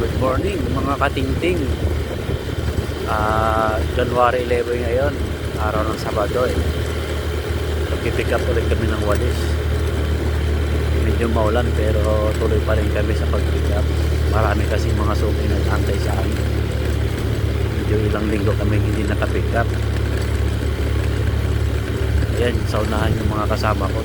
Good morning mga katingting. January 11 ngayon, araw ng Sabado Magpipick up ulit kami ng walis. Medyo maulan pero tuloy pa rin kami sa pag-pick up. Marami kasi mga suki nag-antay sa amin. Medyo ilang linggo kami hindi naka-pick up. Ayan, sa unahan yung mga kasama ko.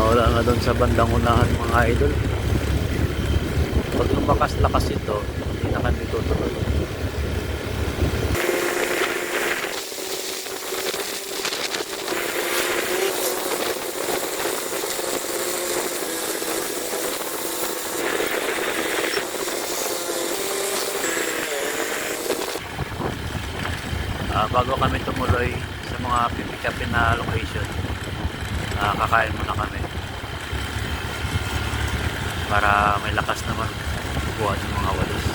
Wala nga doon sa bandang unahan mga idol. Pag lumakas-lakas ito, hindi na kami tutuloy. Bago kami tumuloy sa mga pipick-upin na location, kakain muna kami para may lakas naman buhat ng mga walis.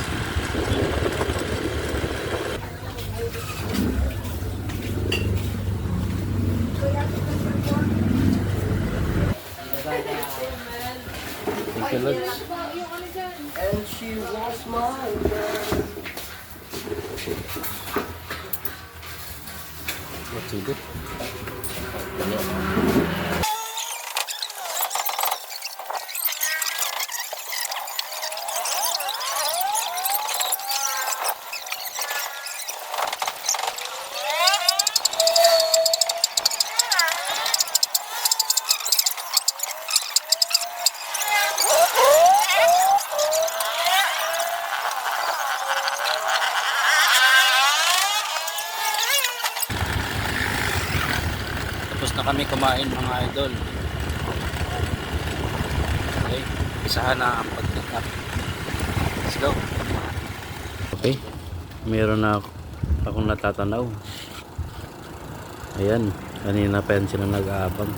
Thank you, Lord. And she was mine. What's it good? Tapos na kami kumain mga idol. Okay, isahan na ang pag-pick up. Let's go. Okay, meron na akong natatanaw. Ayan, kanina pa yan sila nag-aabang.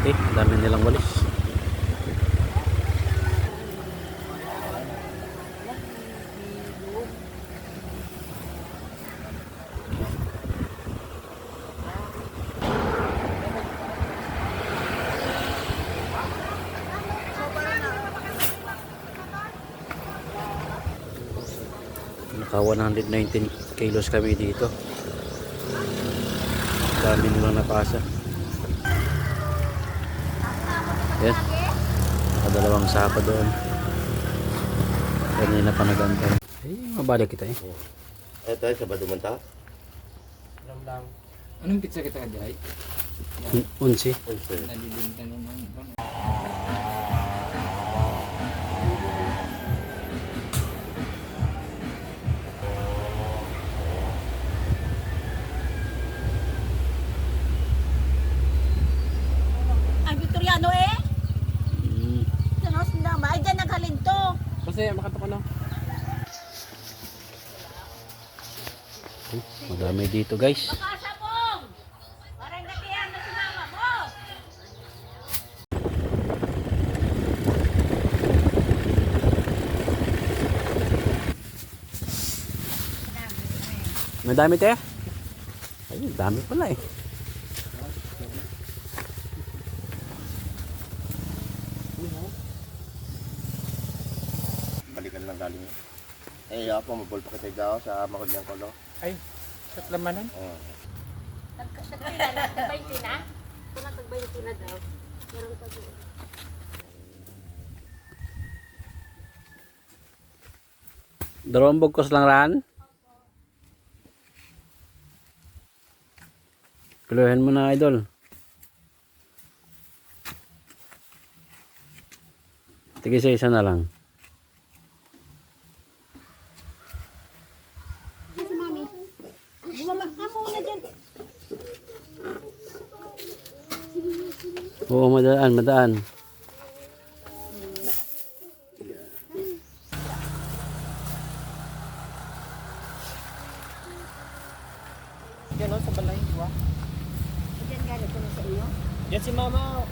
Okay, dami nilang walis. Naka 119 kilos kami dito. Dami nilang napasa. Yan, nakadalawang sapa doon. Kanina pa nagantay. Mabalik kita Ito ay sabado man ta? Alam lang. Anong pizza kita ka dyan? Unsi. Nalilunta naman. Ang Victoriano Sanos na ba? Ay, dyan naghalin to. Basta makato ko na. Madami dito guys. Makasabong! Parang nakiyan na sinama mo. Madami te? Ay, dami pala Balikan lang galing. Ako mabol pa kita daw sa makulyang kolo. Ay, sa lamanan? Oo. Nagkasakila na. Tagbay na? Kung nagtagbay na daw. Meron pa doon. Dalawang bugkos lang ran. Kiluhin mo na idol. Tigil sa isa na lang. Oo, madaan, madaan. Yan o, sa balay. Wa? Diyan galing ko na sa iyo. Yan si mama.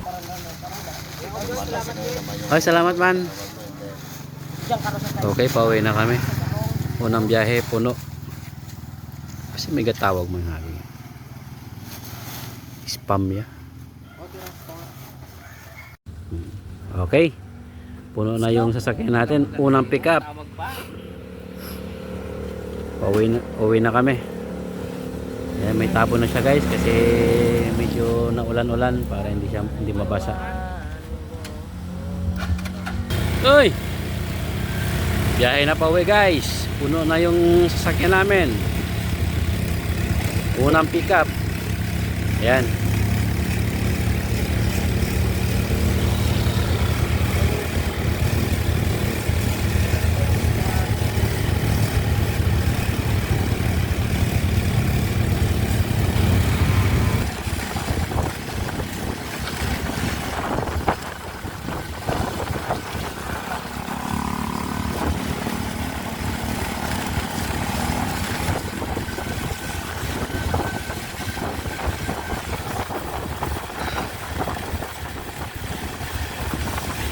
Parang gano'n, parang gano'n. Ay, salamat man. Diyan ka rin sa tayo. Okay, pauwi na kami. Unang biyahe, puno. Kasi may gatawag mo nga. Spam ya. Okay. Puno na yung sasakyan natin. Unang pick up. Pauwi na kami. Ayan, may tabo na siya guys kasi medyo naulan-ulan para hindi mabasa. Uy! Biyahe na pauwi guys. Puno na yung sasakyan namin. Unang pick up. Ayan.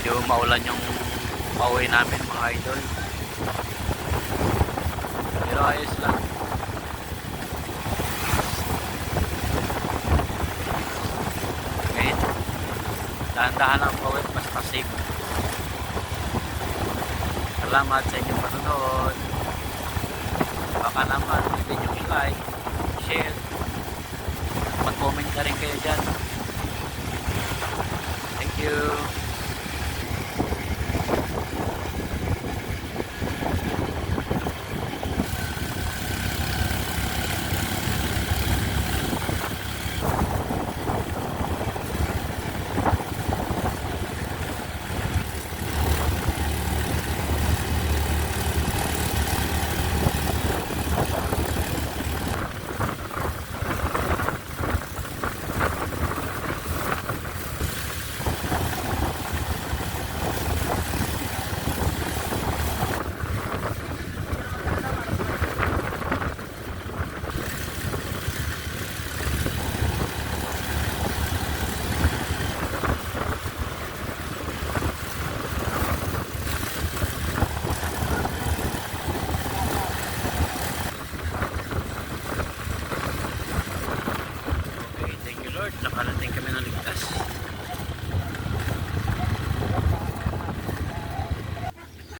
Medyo maulan yung pauwi namin mga idol. Pero ayos lang. Ngayon, dahan-dahan ang pauwi, basta safe. Salamat sa inyong panonood. Baka naman, pwede nyo i-like, share, mag-comment na rin kayo dyan.